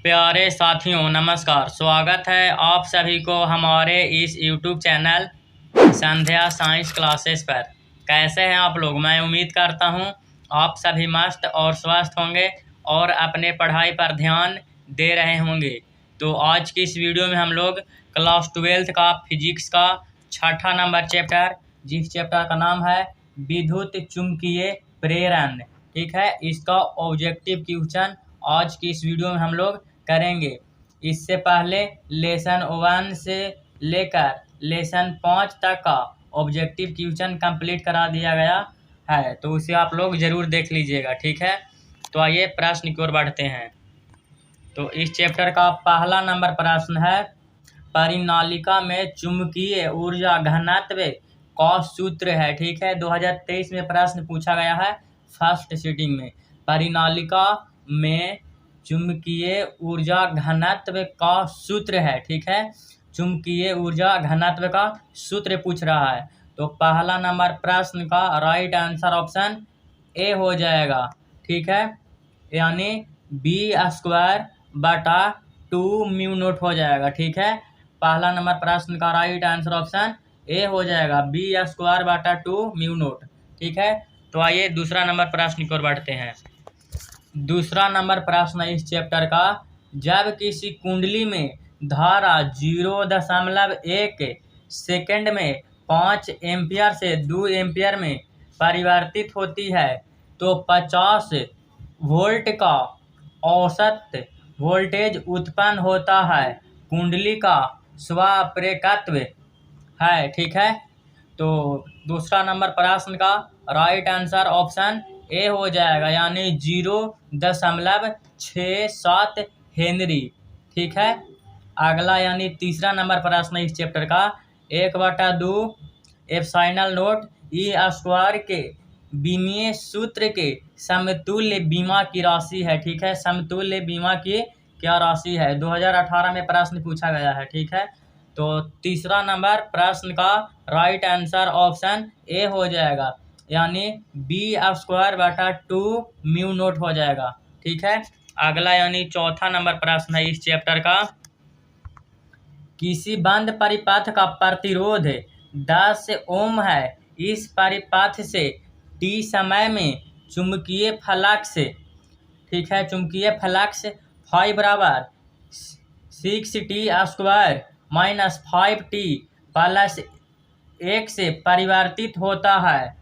प्यारे साथियों नमस्कार। स्वागत है आप सभी को हमारे इस YouTube चैनल संध्या साइंस क्लासेस पर। कैसे हैं आप लोग? मैं उम्मीद करता हूं आप सभी मस्त और स्वस्थ होंगे और अपने पढ़ाई पर ध्यान दे रहे होंगे। तो आज की इस वीडियो में हम लोग क्लास 12th का फिजिक्स का छठा नंबर चैप्टर, जिस चैप्टर का नाम है विद्युत चुम्बकीय प्रेरण, ठीक है, इसका ऑब्जेक्टिव क्वेश्चन आज की इस वीडियो में हम लोग करेंगे। इससे पहले लेसन 1 से लेकर लेसन 5 तक का ऑब्जेक्टिव क्वेश्चन कंप्लीट करा दिया गया है, तो उसे आप लोग ज़रूर देख लीजिएगा, ठीक है। तो आइए प्रश्न की ओर बढ़ते हैं। तो इस चैप्टर का पहला नंबर प्रश्न है, परिनालिका में चुंबकीय ऊर्जा घनत्व का सूत्र है, ठीक है। 2023 में प्रश्न पूछा गया है फर्स्ट सिटिंग में। परिनालिका में चुंबकीय ऊर्जा घनत्व का सूत्र है, ठीक है। चुंबकीय ऊर्जा घनत्व का सूत्र पूछ रहा है, तो पहला नंबर प्रश्न का राइट आंसर ऑप्शन ए हो जाएगा, ठीक है। यानी B²/2 म्यू नोट हो जाएगा, ठीक है। पहला नंबर प्रश्न का राइट आंसर ऑप्शन ए हो जाएगा, B²/2 म्यू नोट, ठीक है। तो आइए दूसरा नंबर प्रश्न की ओर बढ़ते हैं। दूसरा नंबर प्रश्न है इस चैप्टर का, जब किसी कुंडली में धारा 0.1 सेकेंड में 5 एम्पियर से 2 एम्पियर में परिवर्तित होती है, तो 50 वोल्ट का औसत वोल्टेज उत्पन्न होता है। कुंडली का स्वाप्रेरकत्व है, ठीक है। तो दूसरा नंबर प्रश्न का राइट आंसर ऑप्शन ए हो जाएगा, यानी 0.67 हेनरी, ठीक है। अगला यानी तीसरा नंबर प्रश्न इस चैप्टर का, 1/2 एप्सिलॉन नॉट E² के विमीय सूत्र के समतुल्य बीमा की राशि है, ठीक है। समतुल्य बीमा की क्या राशि है? 2018 में प्रश्न पूछा गया है, ठीक है। तो तीसरा नंबर प्रश्न का राइट आंसर ऑप्शन ए हो जाएगा, यानी B²/2 म्यू नोट हो जाएगा, ठीक है। अगला यानी चौथा नंबर प्रश्न है इस चैप्टर का, किसी बंद परिपथ का प्रतिरोध 10 ओम है। इस परिपथ से t समय में चुंबकीय फ्लक्स, ठीक है, चुंबकीय फ्लक्स 5/6t² - 5t + 1 से परिवर्तित होता है,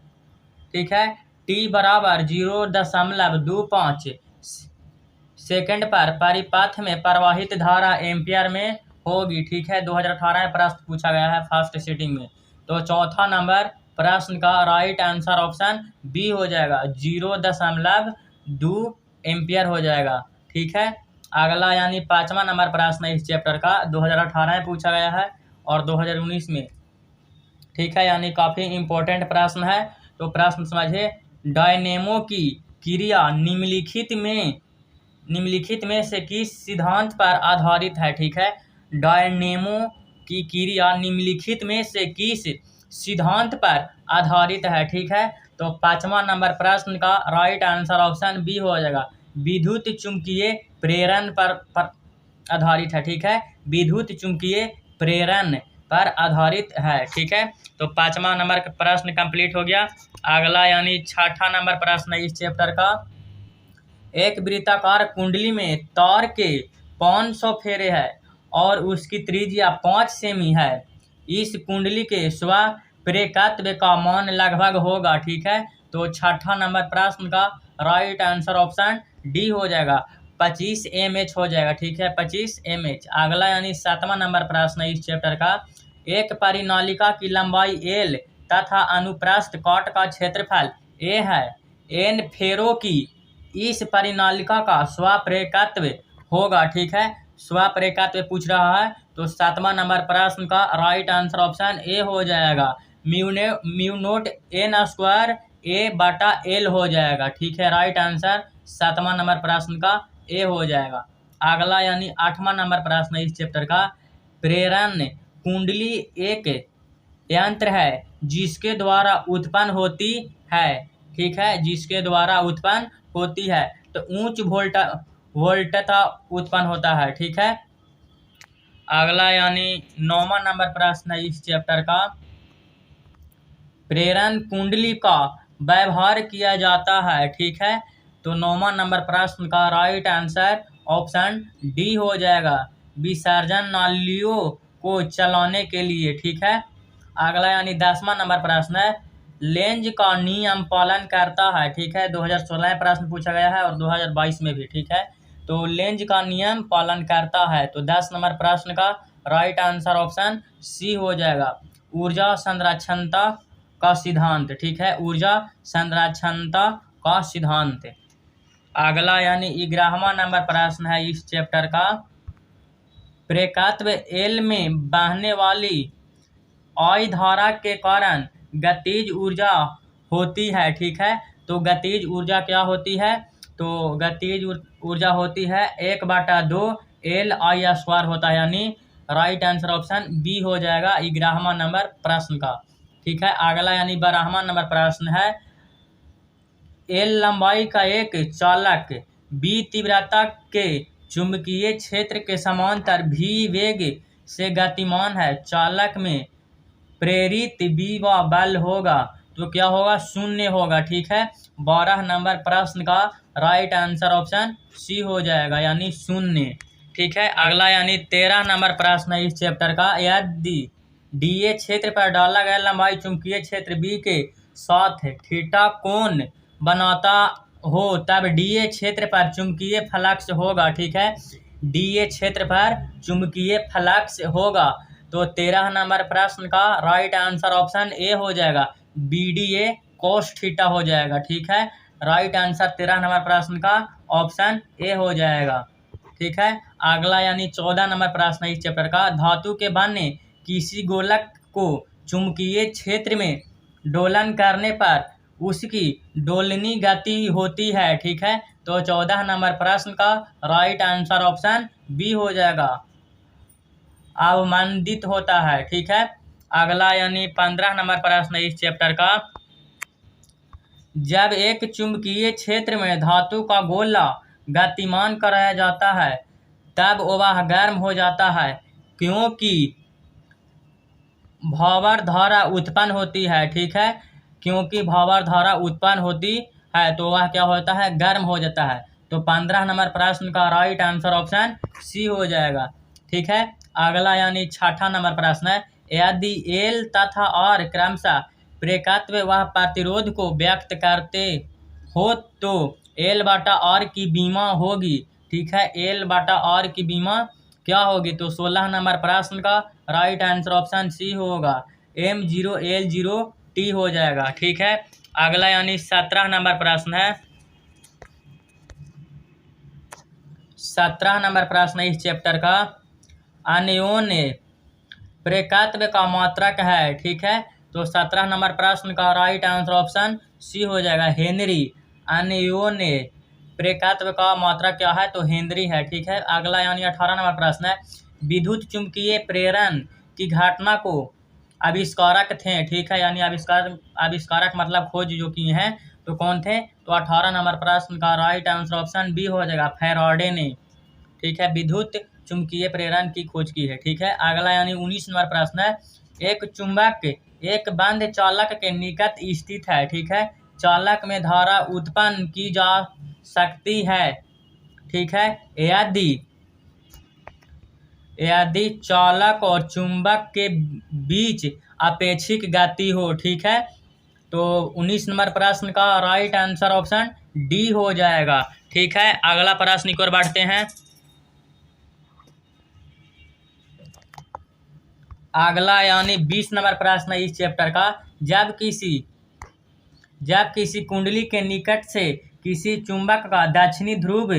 ठीक है। t = 0.25 सेकंड पर परिपथ में प्रवाहित धारा एम्पियर में होगी, ठीक है। 2018 में प्रश्न पूछा गया है फर्स्ट सिटिंग में। तो चौथा नंबर प्रश्न का राइट आंसर ऑप्शन बी हो जाएगा, 0.2 एम्पियर हो जाएगा, ठीक है। अगला यानी पांचवा नंबर प्रश्न है इस चैप्टर का, 2018 में पूछा गया है और 2019 में, ठीक है, यानी काफ़ी इम्पोर्टेंट प्रश्न है। तो प्रश्न समझिए, डायनेमो की क्रिया निम्नलिखित में से किस सिद्धांत पर आधारित है, ठीक है। डायनेमो की क्रिया निम्नलिखित में से किस सिद्धांत पर आधारित है, ठीक है। तो पांचवा नंबर प्रश्न का राइट आंसर ऑप्शन बी हो जाएगा, विद्युत चुम्बकीय प्रेरण पर आधारित है, ठीक है। विद्युत चुम्बकीय प्रेरण पर आधारित है, ठीक है। तो पांचवा नंबर का प्रश्न कंप्लीट हो गया। अगला यानी छठा नंबर प्रश्न है इस चैप्टर का, एक वृत्ताकार कुंडली में तार के 500 फेरे है और उसकी त्रिज्या 5 सेमी है। इस कुंडली के स्वाप्रेरकत्व का मान लगभग होगा, ठीक है। तो छठा नंबर प्रश्न का राइट आंसर ऑप्शन डी हो जाएगा, 25 mH हो जाएगा, ठीक है, 25 mH। अगला यानी सातवां नंबर प्रश्न है इस चैप्टर का, एक परिनालिका की लंबाई L तथा अनुप्रस्थ काट का क्षेत्रफल A है। N फेरों की इस परिनालिका का स्वाप्रेरकत्व होगा, ठीक है। स्वाप्रेरकत्व पूछ रहा है, तो सातवां नंबर प्रश्न का राइट आंसर ऑप्शन ए हो जाएगा, म्यू नोट N² A/L हो जाएगा, ठीक है। राइट आंसर सातवां नंबर प्रश्न का ए हो जाएगा। अगला यानी आठवां नंबर प्रश्न है इस चैप्टर का, प्रेरण कुंडली एक यंत्र है जिसके द्वारा उत्पन्न होती है, ठीक है, जिसके द्वारा उत्पन्न होती है। तो वोल्टता उत्पन्न होता है। ठीक है, अगला यानी 9वां नंबर प्रश्न है इस चैप्टर का, प्रेरण कुंडली का व्यवहार किया जाता है। ठीक है, तो 9वां नंबर प्रश्न का राइट आंसर ऑप्शन डी हो जाएगा, विसर्जन नालियों को चलाने के लिए। ठीक है, अगला यानी 10वां नंबर प्रश्न है, लेंज का नियम पालन करता है। ठीक है, 2016 में प्रश्न पूछा गया है और 2022 में भी। ठीक है, तो लेंज का नियम पालन करता है, तो 10 नंबर प्रश्न का राइट आंसर ऑप्शन सी हो जाएगा, ऊर्जा संरक्षणता का सिद्धांत। ठीक है, ऊर्जा संरक्षणता का सिद्धांत। अगला यानी 11वां नंबर प्रश्न है इस चैप्टर का, प्रेरकत्व एल में बहने वाली आई धारा के कारण गतिज ऊर्जा होती है। ठीक है, तो गतिज ऊर्जा क्या होती है, तो गतिज ऊर्जा होती है 1/2 LI² होता है, यानी राइट आंसर ऑप्शन बी हो जाएगा 11वां नंबर प्रश्न का। ठीक है, अगला यानी 12वां नंबर प्रश्न है, एल लंबाई का एक चालक बी तीव्रता के चुंबकीय क्षेत्र के समांतर भी वेग से गतिमान है, चालक में प्रेरित विभव बल होगा, तो क्या होगा, शून्य होगा। ठीक है, 12 नंबर प्रश्न का राइट आंसर ऑप्शन सी हो जाएगा, यानी शून्य। ठीक है, अगला यानी 13 नंबर प्रश्न है इस चैप्टर का, यदि डीए क्षेत्र पर डाला गया लंबाई चुंबकीय क्षेत्र बी के साथ थीटा कोण बनाता हो, तब डीए क्षेत्र पर चुंबकीय फ्लक्स होगा। ठीक है, डीए क्षेत्र पर चुंबकीय फ्लक्स होगा, तो 13 नंबर प्रश्न का राइट आंसर ऑप्शन ए हो जाएगा, BDA cos थीटा हो जाएगा। ठीक है, राइट आंसर 13 नंबर प्रश्न का ऑप्शन ए हो जाएगा। ठीक है, अगला यानी 14 नंबर प्रश्न है इस चैप्टर का, धातु के बने किसी गोलक को चुंबकीय क्षेत्र में दोलन करने पर उसकी दोलनी गति होती है। ठीक है, तो 14 नंबर प्रश्न का राइट आंसर ऑप्शन बी हो जाएगा, अवमंदित होता है। ठीक है, अगला यानी 15 नंबर प्रश्न है इस चैप्टर का, जब एक चुंबकीय क्षेत्र में धातु का गोला गतिमान कराया जाता है तब वह गर्म हो जाता है, क्योंकि भावर धारा उत्पन्न होती है। ठीक है, क्योंकि भावर धारा उत्पन्न होती है तो वह क्या होता है, गर्म हो जाता है, तो 15 नंबर प्रश्न का राइट आंसर ऑप्शन सी हो जाएगा। ठीक है, अगला यानी 6ठा नंबर प्रश्न है, यदि एल तथा आर क्रमशः प्रेरकत्व व प्रतिरोध को व्यक्त करते हो तो L/R की बीमा होगी। ठीक है, L/R की बीमा क्या होगी, तो 16 नंबर प्रश्न का राइट आंसर ऑप्शन सी होगा, M0L0T हो जाएगा। ठीक है, अगला यानी 17 नंबर प्रश्न है, 17 नंबर प्रश्न है इस चैप्टर का, अन्योन्य प्रेरकत्व का मात्रक है। ठीक है, तो 17 नंबर प्रश्न का राइट आंसर ऑप्शन सी हो जाएगा, हेनरी। अन्योन्य प्रेरकत्व का मात्रक क्या है, तो हेनरी है। ठीक है, अगला यानी 18 नंबर प्रश्न है, विद्युत चुंबकीय प्रेरण की घटना को आविष्कारक थे। ठीक है, यानी आविष्कारक मतलब खोज जो किए हैं, तो कौन थे, तो 18 नंबर प्रश्न का राइट आंसर ऑप्शन बी हो जाएगा, फैराडे ने। ठीक है, विद्युत चुंबकीय प्रेरण की खोज की है। ठीक है, अगला यानी 19 नंबर प्रश्न है, एक चुंबक एक बंद चालक के निकट स्थित है। ठीक है, चालक में धारा उत्पन्न की जा सकती है। ठीक है, यदि चालक और चुंबक के बीच अपेक्षिक गति हो। ठीक है, तो 19 नंबर प्रश्न का राइट आंसर ऑप्शन डी हो जाएगा। ठीक है, अगला प्रश्न की ओर बढ़ते हैं। अगला यानी 20 नंबर प्रश्न है इस चैप्टर का, जब किसी कुंडली के निकट से किसी चुंबक का दक्षिणी ध्रुव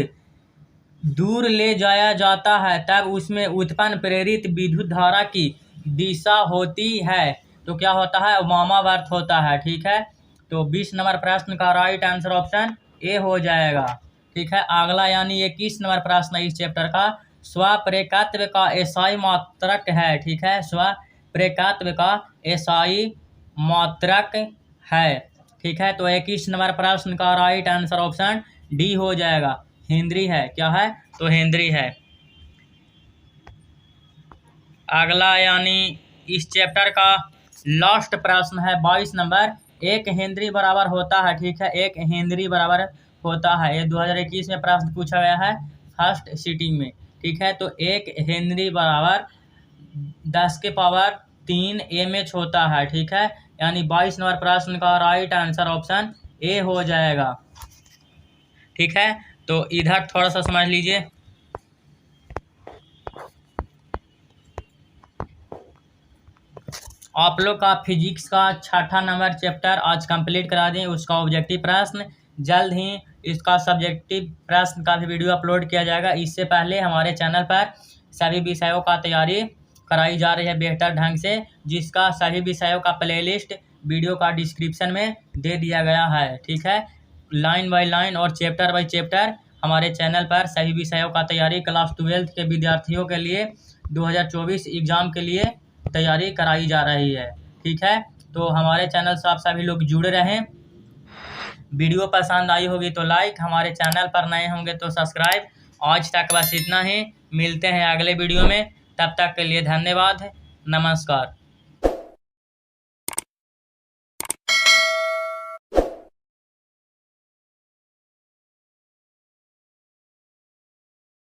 दूर ले जाया जाता है तब उसमें उत्पन्न प्रेरित विद्युत धारा की दिशा होती है, तो क्या होता है, वामावर्त होता है। ठीक है, तो 20 नंबर प्रश्न का राइट आंसर ऑप्शन ए हो जाएगा। ठीक है, अगला यानी 21 नंबर प्रश्न है इस चैप्टर का, स्वप्रेरकत्व का एसआई मात्रक है। ठीक है, स्वप्रेरकत्व का एसआई मात्रक है। ठीक है, तो 21 नंबर प्रश्न का राइट आंसर ऑप्शन डी हो जाएगा, हेनरी है। क्या है? तो हेनरी है। अगला यानी इस चैप्टर का लास्ट प्रश्न है 22 नंबर। एक हेनरी बराबर होता है, ठीक है, एक हेनरी बराबर होता है, ये 2021 में प्रश्न पूछा गया है फर्स्ट सिटिंग में, ठीक है। तो एक हेनरी बराबर 10⁻³ mH होता है, ठीक है। यानी 22 नंबर प्रश्न का राइट आंसर ऑप्शन ए हो जाएगा, ठीक है। तो इधर थोड़ा सा समझ लीजिए। आप लोग का फिजिक्स का 6ठा नंबर चैप्टर आज कंप्लीट करा दें, उसका ऑब्जेक्टिव प्रश्न जल्द ही इसका सब्जेक्टिव प्रश्न का भी वीडियो अपलोड किया जाएगा। इससे पहले हमारे चैनल पर सभी विषयों का तैयारी कराई जा रही है बेहतर ढंग से, जिसका सभी विषयों का प्लेलिस्ट वीडियो का डिस्क्रिप्शन में दे दिया गया है, ठीक है। लाइन बाय लाइन और चैप्टर बाय चैप्टर हमारे चैनल पर सभी विषयों का तैयारी क्लास 12 के विद्यार्थियों के लिए 2024 एग्ज़ाम के लिए तैयारी कराई जा रही है, ठीक है। तो हमारे चैनल से आप सभी लोग जुड़े रहें। वीडियो पसंद आई होगी तो लाइक, हमारे चैनल पर नए होंगे तो सब्सक्राइब। आज तक बस इतना ही, मिलते हैं अगले वीडियो में, तब तक के लिए धन्यवाद, नमस्कार।